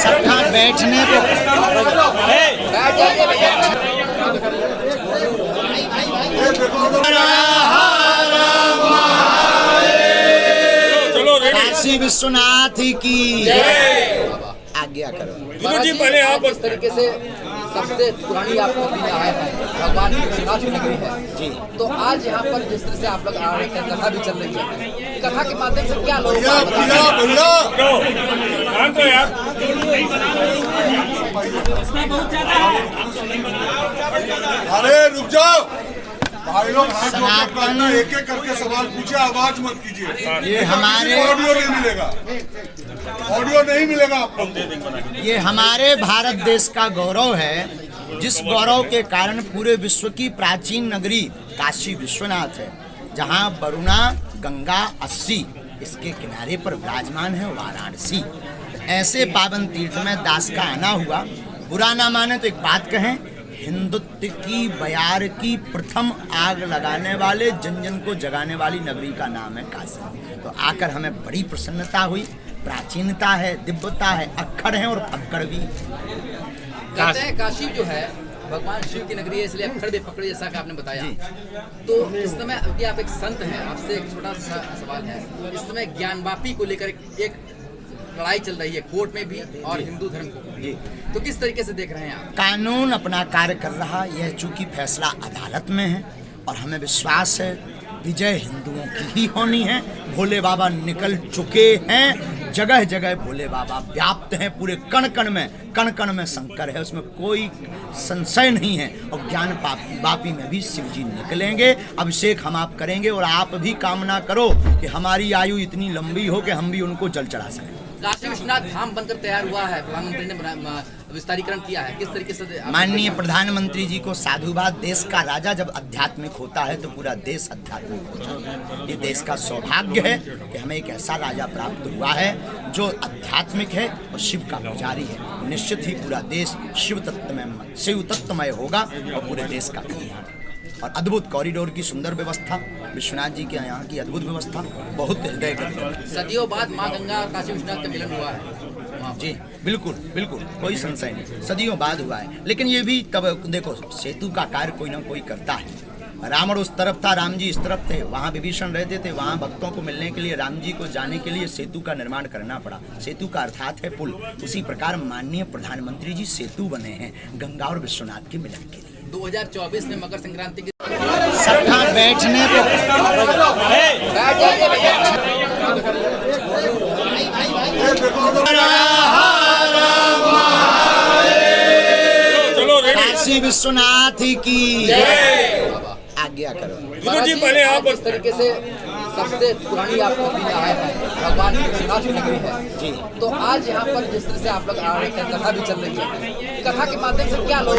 सबका बैठने को काशी विश्वनाथ की आज्ञा करो। गुरु जी पहले आप इस तरीके से सबसे पुरानी आपको है भगवान विश्वनाथ की नगरी है जी। तो आज यहाँ पर जिस तरह से आप लोग आ रहे हैं, कथा भी चल रही है, कथा के माध्यम से क्या लोग अरे रुक जाओ भाई लोग, सनातन एक एक करके सवाल पूछे, आवाज मत कीजिए। ये हमारे ऑडियो नहीं मिलेगा, ऑडियो नहीं मिलेगा आपको। ये हमारे भारत देश का गौरव है, जिस गौरव के कारण पूरे विश्व की प्राचीन नगरी काशी विश्वनाथ है, जहाँ वरुणा गंगा 80 इसके किनारे पर विराजमान है वाराणसी। ऐसे पावन तीर्थ में दास का आना हुआ। बुरा ना माने तो एक बात कहें, हिंदुत्व की बयार की प्रथम आग लगाने वाले, जन जन को जगाने वाली नगरी का नाम है काशी। तो आकर हमें बड़ी प्रसन्नता हुई। प्राचीनता है, दिव्यता है, अक्खड़ है और पक्कड़ भी। कहते हैं काशी जो है भगवान शिव की नगरी है, इसलिए अक्खड़ भी पकड़े, जैसा कि आपने बताया। तो इस समय अभी आप एक संत हैं, आपसे एक छोटा सा सवाल है। इस समय ज्ञानवापी को लेकर एक लड़ाई चल रही है कोर्ट में भी और हिंदू धर्म को भी, तो किस तरीके से देख रहे हैं आप? कानून अपना कार्य कर रहा, यह चूंकि फैसला अदालत में है और हमें विश्वास है विजय हिंदुओं की ही होनी है। भोले बाबा निकल चुके हैं, जगह जगह भोले बाबा व्याप्त हैं, पूरे कण कण में शंकर है, उसमें कोई संशय नहीं है। और ज्ञान वापी में भी शिव जी निकलेंगे। अभिषेक हम आप करेंगे और आप भी कामना करो कि हमारी आयु इतनी लंबी हो कि हम भी उनको जल चढ़ा सकें। काशी विश्वनाथ धाम बनकर तैयार हुआ है, प्रधानमंत्री ने विस्तारीकरण किया है, किस तरीके से? माननीय प्रधानमंत्री जी को साधुवाद। देश का राजा जब आध्यात्मिक होता है तो पूरा देश आध्यात्मिक होता है। ये देश का सौभाग्य है कि हमें एक ऐसा राजा प्राप्त हुआ है जो आध्यात्मिक है और शिव का पुजारी है। निश्चित ही पूरा देश शिव तत्वमय होगा और पूरे देश का कल्याण। और अद्भुत कॉरिडोर की सुंदर व्यवस्था, विश्वनाथ जी के यहाँ की अद्भुत व्यवस्था, बहुत हृदय गद्गद। सदियों बाद माँ गंगा और काशी विश्वनाथ का मिलन हुआ है। जी बिल्कुल बिल्कुल, कोई संशय नहीं, सदियों बाद हुआ है। लेकिन ये भी तब देखो, सेतु का कार्य कोई ना कोई करता है। रावण उस तरफ था, राम जी इस तरफ थे, वहाँ विभीषण रहते थे। वहाँ भक्तों को मिलने के लिए, राम जी को जाने के लिए सेतु का निर्माण करना पड़ा। सेतु का अर्थात है पुल। उसी प्रकार माननीय प्रधानमंत्री जी सेतु बने हैं गंगा और विश्वनाथ के मिलन के लिए। 2024 में मकर संक्रांति की सबका बैठने को काशी विश्वनाथ की आज्ञा करो। गुरु जी पहले आप इस तरीके से सबसे पुरानी आपको है भगवान विश्वनाथ की नगरी है जी। तो आज यहाँ पर जिस तरह से आप लोग आ रहे हैं, कथा भी चल रही है, कथा के माध्यम से क्या लोग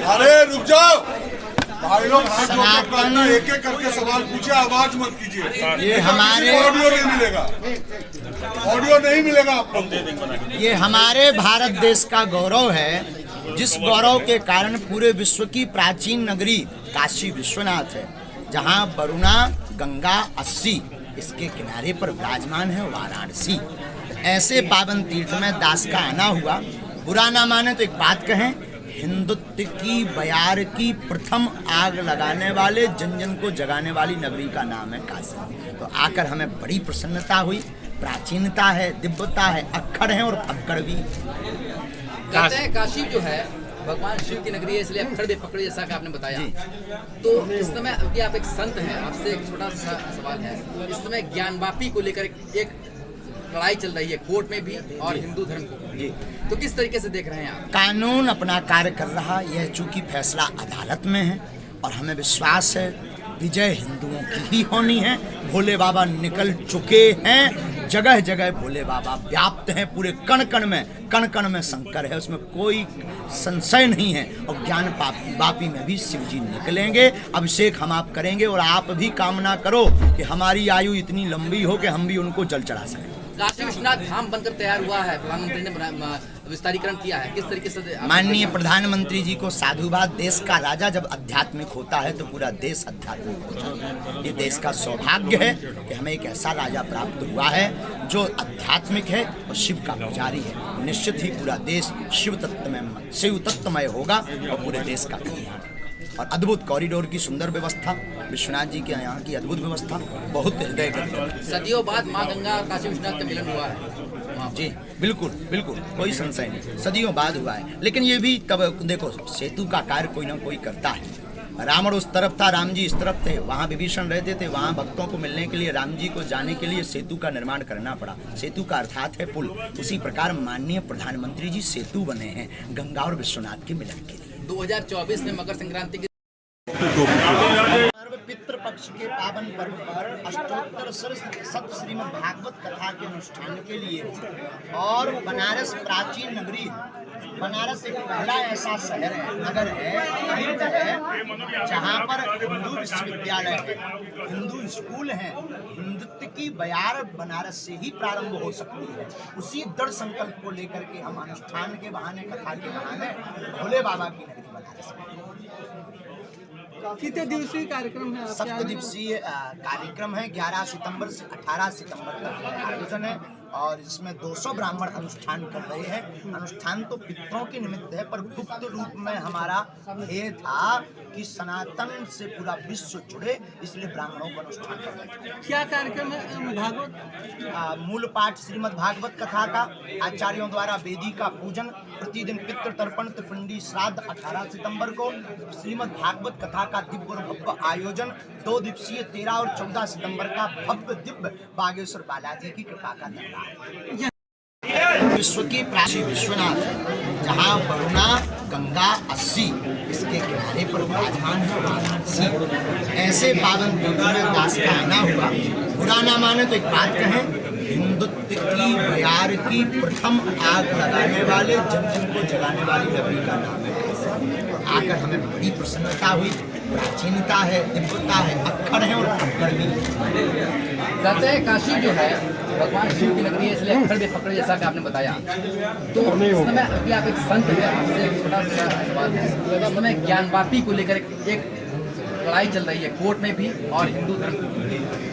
अरे रुक जाओ भाई लोग, सनातन एक एक करके सवाल पूछे, आवाज मत कीजिए। ये हमारे ऑडियो नहीं मिलेगा, ऑडियो नहीं मिलेगा आपको। ये हमारे भारत देश का गौरव है, जिस गौरव के कारण पूरे विश्व की प्राचीन नगरी काशी विश्वनाथ है, जहाँ वरुणा गंगा 80 इसके किनारे पर विराजमान है वाराणसी। ऐसे पावन तीर्थ में दास का आना हुआ। बुरा ना माने तो एक बात कहें, हिंदुत्व की बयार की प्रथम आग लगाने वाले, जन जन को जगाने वाली नगरी का नाम है काशी। तो आकर हमें बड़ी प्रसन्नता हुई। प्राचीनता है, दिव्यता है, अक्खड़ है और पक्कड़ भी। कहते हैं काशी जो है भगवान शिव की नगरी है, इसलिए अक्खड़ भी पकड़े, जैसा कि आपने बताया। तो इस समय अभी आप एक संत हैं, आपसे एक छोटा सा सवाल है। इस समय ज्ञानवापी को लेकर एक लड़ाई चल रही है कोर्ट में भी और हिंदू धर्म को भी, तो किस तरीके से देख रहे हैं आप? कानून अपना कार्य कर रहा, यह चूंकि फैसला अदालत में है और हमें विश्वास है विजय हिंदुओं की ही होनी है। भोले बाबा निकल चुके हैं, जगह जगह भोले बाबा व्याप्त हैं, पूरे कण कण में शंकर है, उसमें कोई संशय नहीं है। और ज्ञान वापी में भी शिव जी निकलेंगे। अभिषेक हम आप करेंगे और आप भी कामना करो कि हमारी आयु इतनी लंबी हो कि हम भी उनको जल चढ़ा सकें। काशी विश्वनाथ धाम बनकर तैयार हुआ है, प्रधानमंत्री ने विस्तारीकरण किया है, किस तरीके से माननीय प्रधानमंत्री जी को साधुवाद, देश का राजा जब आध्यात्मिक होता है तो पूरा देश आध्यात्मिक हो जाता है। ये देश का सौभाग्य है कि हमें एक ऐसा राजा प्राप्त हुआ है जो आध्यात्मिक है और शिव का पुजारी है। निश्चित ही पूरा देश शिव तत्वमय होगा और पूरे देश का कल्याण। और अद्भुत कॉरिडोर की सुंदर व्यवस्था, विश्वनाथ जी के यहाँ की अद्भुत व्यवस्था, बहुत हृदय गद्गद। सदियों बाद माँ गंगा और काशी विश्वनाथ का मिलन हुआ है। जी बिल्कुल बिल्कुल, कोई संशय नहीं, सदियों बाद हुआ है। लेकिन ये भी तब देखो, सेतु का कार्य कोई ना कोई करता है। रावण उस तरफ था, राम जी इस तरफ थे, वहाँ विभीषण रहते थे, वहाँ भक्तों को मिलने के लिए, राम जी को जाने के लिए सेतु का निर्माण करना पड़ा। सेतु का अर्थात है पुल। उसी प्रकार माननीय प्रधानमंत्री जी सेतु बने हैं गंगा और विश्वनाथ के मिलन के लिए। 2024 में मकर संक्रांति की पितृपक्ष के पावन पर्व पर अष्टोत्तर सत श्रीमद् भागवत कथा के अनुष्ठान के लिए और बनारस प्राचीन नगरी, बनारस एक पहला ऐसा शहर है, नगर है, तीर्थ है, जहाँ पर हिंदू विश्वविद्यालय है, हिंदू स्कूल है। हिंदुत्व की बयार बनारस से ही प्रारंभ हो सकती है। उसी दृढ़ संकल्प को लेकर के हम अनुष्ठान के बहाने, कथा के बहाने भोले बाबा की नगरी बनारस में। कितने दिवसीय कार्यक्रम है? 7 दिवसीय कार्यक्रम है। 11 सितंबर से 18 सितंबर तक आयोजन है और इसमें 200 ब्राह्मण अनुष्ठान कर रहे हैं। अनुष्ठान तो पितरों के निमित्त है, पर गुप्त रूप में हमारा ध्येय था कि सनातन से पूरा विश्व जुड़े, इसलिए ब्राह्मणों का अनुष्ठान कर रहे हैं। क्या कार्यक्रम है? भागवत मूल पाठ श्रीमद् भागवत कथा का, आचार्यों द्वारा वेदी का पूजन, प्रतिदिन पितृ तर्पण, त्रिपिंडी श्राद्ध 18 सितंबर को, श्रीमद् भागवत कथा का दिव्य और भव्य आयोजन 2 दिवसीय 13 और 14 सितंबर का भव्य दिव्य बागेश्वर बालाजी की कृपा का दरबार। विश्व की प्राचीन विश्वनाथ है, जहाँ वरुणा गंगा 80 इसके किनारे पर विराजमान है वाराणसी। ऐसे पावन तीर्थ में दास का आना हुआ। बुरा ना माने तो एक बात कहें, हिंदुत्व की बयार की प्रथम आग लगाने वाले, जन को जगाने वाली नगरी का नाम है। आकर हमें बड़ी प्रसन्नता हुई। प्राचीनता है, दिव्यता है, अक्षर है और अक्षर भी। कहते हैं काशी जो है भगवान शिव की नगरी है, इसलिए अक्षर भी पकड़े, जैसा कि आपने बताया। तो इस समय अभी आप एक संत हैं, आपसे एक छोटा सा सवाल है। इस समय ज्ञानवापी को लेकर एक लड़ाई चल रही है कोर्ट में भी और हिंदू धर्म,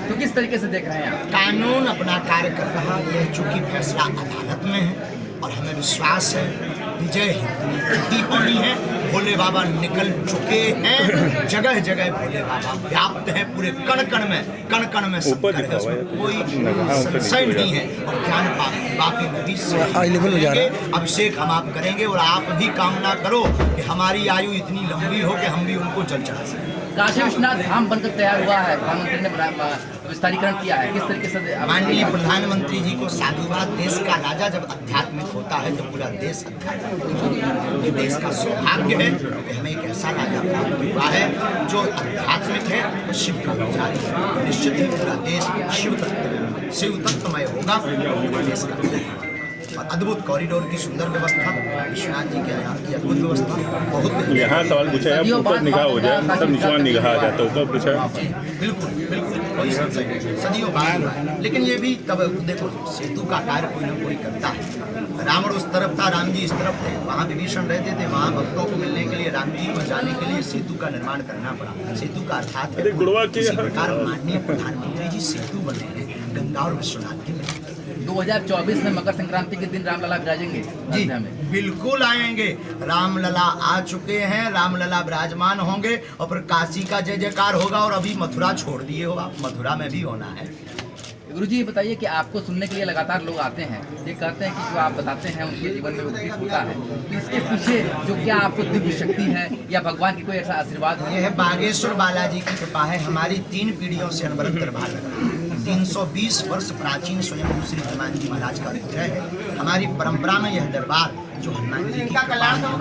तो किस तरीके से देख रहे हैं आप? कानून अपना कार्य कर रहा है, चूंकि फैसला अदालत में है और हमें विश्वास है विजय हिंदू होनी है। भोले बाबा निकल चुके हैं, जगह जगह भोले बाबा व्याप्त है, पूरे कण कण में शंकर है, उसमें कोई संशय नहीं है। और ज्ञान बापी नदी से अभिषेक हम आप करेंगे और आप भी कामना करो कि हमारी आयु इतनी लंबी हो कि हम भी उनको जल चढ़ा सकें। काशी विश्वनाथ धाम बनकर तैयार हुआ है, प्रधानमंत्री ने विस्तारीकरण किया है, किस तरीके से? माननीय प्रधानमंत्री जी को साधुवाद, देश का राजा जब आध्यात्मिक होता है तो पूरा देश आध्यात्मिक होता है। ये देश का सौभाग्य है कि हमें एक ऐसा राजा प्राप्त हुआ है जो आध्यात्मिक है और शिव का पुजारी है। निश्चित ही पूरा देश शिव तत्वमय होगा, पूरे देश का कल्याण। और अद्भुत कॉरिडोर की सुंदर व्यवस्था, विश्वनाथ जी के यहाँ की अद्भुत व्यवस्था, बहुत। यहाँ सवाल पूछा है, ऊपर निगाह हो जाए, मतलब नीचे निगाह आ जाता है, ऊपर पूछा है। बिल्कुल बिल्कुल, कोई संशय नहीं, सदियों बाद हुआ है। लेकिन ये भी तब देखो, सेतु का कार्य कोई ना कोई करता है। रावण उस तरफ था, राम जी इस तरफ थे, वहाँ विभीषण रहते थे, वहाँ भक्तों को मिलने के लिए, राम जी को जाने के लिए सेतु का निर्माण करना पड़ा। सेतु का अर्थात है पुल। इसी प्रकार माननीय प्रधानमंत्री जी सेतु बने हैं गंगा और विश्वनाथ के मिलन। 2024 में मकर संक्रांति के दिन रामलला विराजेंगे जी, बिल्कुल आएंगे। रामलला आ चुके हैं, रामलला विराजमान होंगे और फिर काशी का जय जयकार होगा। और अभी मथुरा छोड़ दिए हो आप, मथुरा में भी होना है। गुरुजी ये बताइए कि आपको सुनने के लिए लगातार लोग आते हैं, ये कहते हैं कि जो आप बताते हैं उनके जीवन में उपदेश होता है, तो इसके पीछे जो क्या आपको दिव्य शक्ति है या भगवान की कोई ऐसा आशीर्वाद है? ये है बागेश्वर बालाजी की कृपा है। हमारी 3 पीढ़ियों से अनवरत दरबार लग रहा है। 320 वर्ष प्राचीन स्वयं श्री हनुमान जी महाराज का विग्रह है। हमारी परंपरा में यह दरबार जो हनुमान जी का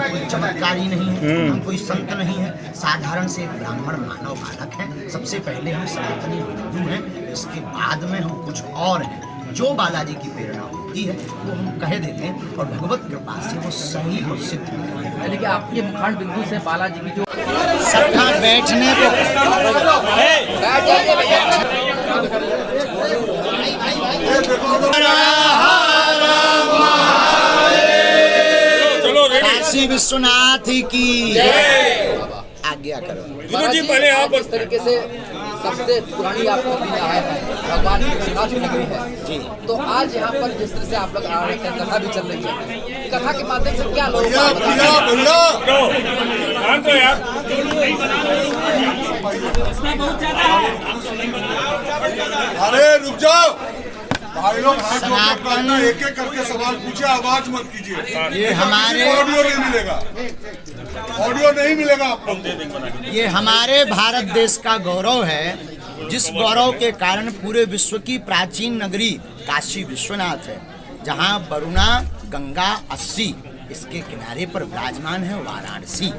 कोई चमत्कारी नहीं है, हम कोई संत नहीं है, साधारण से एक ब्राह्मण मानव बालक है। सबसे पहले हम सनातनी हिंदू हैं, इसके बाद में हम कुछ और हैं। जो बालाजी की प्रेरणा होती है वो हम कह देते हैं और भगवत कृपा से वो सही और सिद्ध निकलती है। यानी कि आपके मुखांड बिंदु से बालाजी की जो सबका बैठने पे विश्वनाथ की आज्ञा करो। गुरु जी पहले आप इस तरीके से सबसे पुरानी आपको है भगवान विश्वनाथ की नगरी है जी। तो आज यहाँ पर जिस तरह से आप लोग आ रहे हैं, कथा भी चल रही है, कथा के माध्यम से क्या लोग अरे रुक जाओ भाई लोग, हाथ जोड़ करना, एक एक करके सवाल पूछे, आवाज मत कीजिए। ये हमारे ऑडियो नहीं मिलेगा, ऑडियो नहीं मिलेगा आपको। ये हमारे भारत देश का गौरव है, जिस गौरव के कारण पूरे विश्व की प्राचीन नगरी काशी विश्वनाथ है, जहाँ वरुणा गंगा 80 इसके किनारे पर विराजमान है वाराणसी।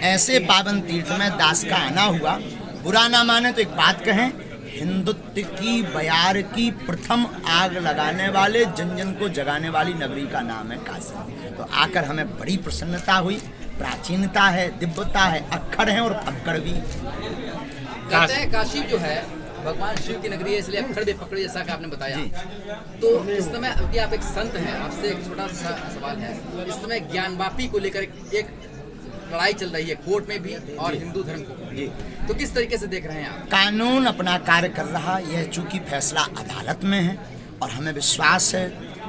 ऐसे पावन तीर्थ में दास का आना हुआ। बुरा ना माने तो एक बात कहें, हिंदुत्व की बयार की प्रथम आग लगाने वाले, जन जन को जगाने वाली नगरी का नाम है काशी। तो आकर हमें बड़ी प्रसन्नता हुई। प्राचीनता है, दिव्यता है, अक्षर है और पक्कड़ भी। कहते हैं काशी जो है भगवान शिव की नगरी है, इसलिए अक्षर दे पकड़े जैसा कि आपने बताया। तो इस समय अभी आप एक संत हैं, आपसे एक छोटा सा सवाल है। इस समय ज्ञानवापी को लेकर एक लड़ाई चल रही है कोर्ट में भी और हिंदू धर्म को भी, तो किस तरीके से देख रहे हैं आप? कानून अपना कार्य कर रहा, यह चूंकि फैसला अदालत में है और हमें विश्वास है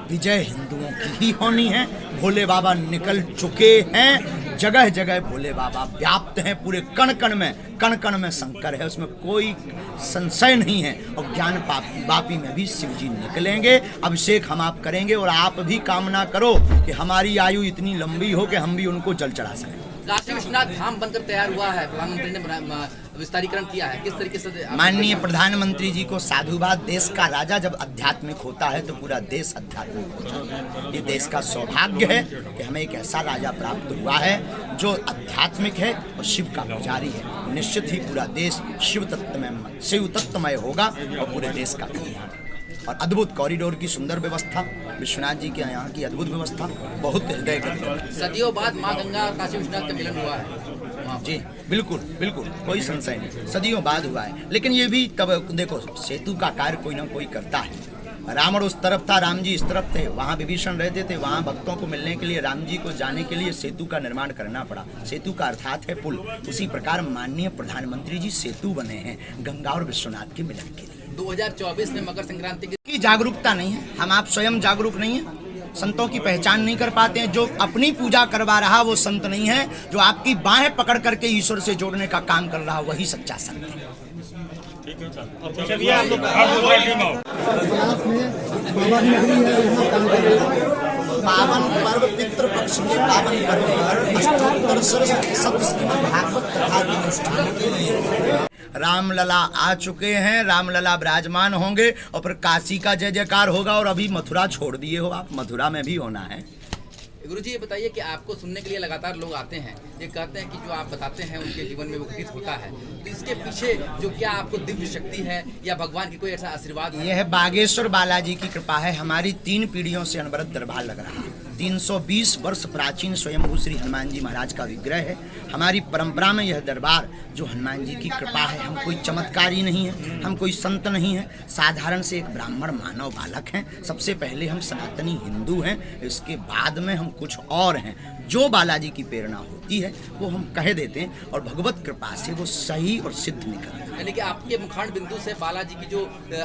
विजय हिंदुओं की ही होनी है। भोले बाबा निकल चुके हैं, जगह जगह भोले बाबा व्याप्त हैं, पूरे कण कण में शंकर है, उसमें कोई संशय नहीं है। और ज्ञान वापी में भी शिव जी निकलेंगे, अभिषेक हम आप करेंगे। और आप भी कामना करो कि हमारी आयु इतनी लंबी हो कि हम भी उनको जल चढ़ा सकें। काशी विश्वनाथ धाम बनकर तैयार हुआ है, प्रधानमंत्री ने विस्तारीकरण किया है, किस तरीके से? माननीय प्रधानमंत्री जी को साधुवाद। देश का राजा जब आध्यात्मिक होता है तो पूरा देश आध्यात्मिक होता है। ये देश का सौभाग्य है कि हमें एक ऐसा राजा प्राप्त हुआ है जो आध्यात्मिक है और शिव का पुजारी है। निश्चित ही पूरा देश शिव तत्वमय होगा और पूरे देश का कल्याण। और अद्भुत कॉरिडोर की सुंदर व्यवस्था, विश्वनाथ जी के यहाँ की अद्भुत व्यवस्था, बहुत हृदय गद्गद। सदियों बाद माँ गंगा और काशी विश्वनाथ का मिलन हुआ है जी, बिल्कुल बिल्कुल, कोई संशय नहीं, सदियों बाद हुआ है। लेकिन ये भी तब देखो, सेतु का कार्य कोई ना कोई करता है। रावण उस तरफ था, राम जी इस तरफ थे, वहाँ विभीषण रहते थे, वहाँ भक्तों को मिलने के लिए, राम जी को जाने के लिए सेतु का निर्माण करना पड़ा। सेतु का अर्थात है पुल। उसी प्रकार माननीय प्रधानमंत्री जी सेतु बने हैं गंगा और विश्वनाथ के मिलन के लिए। 2024 में मकर संक्रांति की जागरूकता नहीं है, हम आप स्वयं जागरूक नहीं है, संतों की पहचान नहीं कर पाते हैं। जो अपनी पूजा करवा रहा वो संत नहीं है, जो आपकी बाहें पकड़ करके ईश्वर से जोड़ने का काम कर रहा वही सच्चा संत है। पावन पर्व पितृपक्ष के पावन पर्व पर अष्टोत्तर भागवत कथा के अनुष्ठान के लिए रामलला आ चुके हैं, रामलला विराजमान होंगे और फिर काशी का जय जयकार होगा। और अभी मथुरा छोड़ दिए हो आप, मथुरा में भी होना है। गुरुजी ये बताइए कि आपको सुनने के लिए लगातार लोग आते हैं, ये कहते हैं कि जो आप बताते हैं उनके जीवन में वो घटित होता है, तो इसके पीछे जो क्या आपको दिव्य शक्ति है या भगवान की कोई ऐसा आशीर्वाद है? यह बागेश्वर बालाजी की कृपा है। हमारी 3 पीढ़ियों से अनवरत दरबार लग रहा है। 320 वर्ष प्राचीन स्वयंभू श्री हनुमान जी महाराज का विग्रह है। हमारी परंपरा में यह दरबार जो हनुमान जी की कृपा है। हम कोई चमत्कारी नहीं है, हम कोई संत नहीं है, साधारण से एक ब्राह्मण मानव बालक हैं। सबसे पहले हम सनातनी हिंदू हैं, इसके बाद में हम कुछ और हैं। जो बालाजी की प्रेरणा होती है वो हम कह देते हैं और भगवत कृपा से वो सही और सिद्ध निकलता है। यानी कि आपके मुखांड बिंदु से बालाजी की जो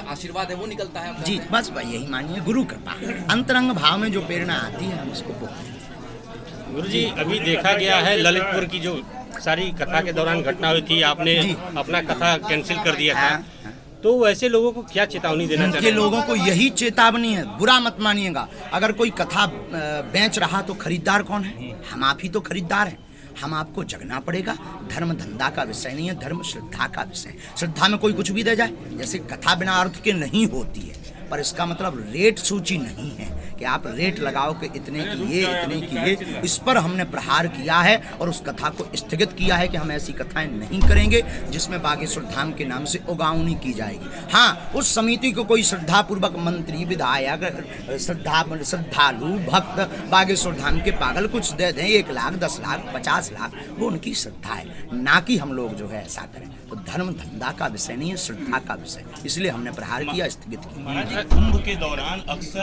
आशीर्वाद है वो निकलता है जी, बस यही मानिए, गुरु कृपा। अंतरंग भाव में जो प्रेरणा आती है हम उसको बोलते हैं। गुरुजी अभी देखा गया है ललितपुर की जो सारी कथा के दौरान घटना हुई थी, आपने अपना कथा कैंसिल कर दिया था। तो वैसे लोगों को क्या चेतावनी देना चाहते हैं? लोगों को यही चेतावनी है, बुरा मत मानिएगा। अगर कोई कथा बेच रहा तो खरीदार कौन है? हम आप ही तो खरीदार हैं। हम आपको जगना पड़ेगा। धर्म धंधा का विषय नहीं है, धर्म श्रद्धा का विषय। श्रद्धा में कोई कुछ भी दे जाए, जैसे कथा बिना अर्थ के नहीं होती है, पर इसका मतलब रेट सूची नहीं है कि आप रेट लगाओ कि इतने की ये, इतने की ये। इस पर हमने प्रहार किया है और उस कथा को स्थगित किया है कि हम ऐसी कथाएं नहीं करेंगे जिसमें बागेश्वर धाम के नाम से उगावनी की जाएगी। हाँ, उस समिति को कोई श्रद्धापूर्वक मंत्री, विधायक, श्रद्धालु भक्त बागेश्वर धाम के पागल कुछ दे दें, 1 लाख, 10 लाख, 50 लाख, वो उनकी श्रद्धा है, ना कि हम लोग जो है ऐसा करें। तो धर्म धंधा का विषय नहीं है, श्रद्धा का विषय। इसलिए हमने प्रहार किया, स्थगित किया। कुंभ के दौरान अक्सर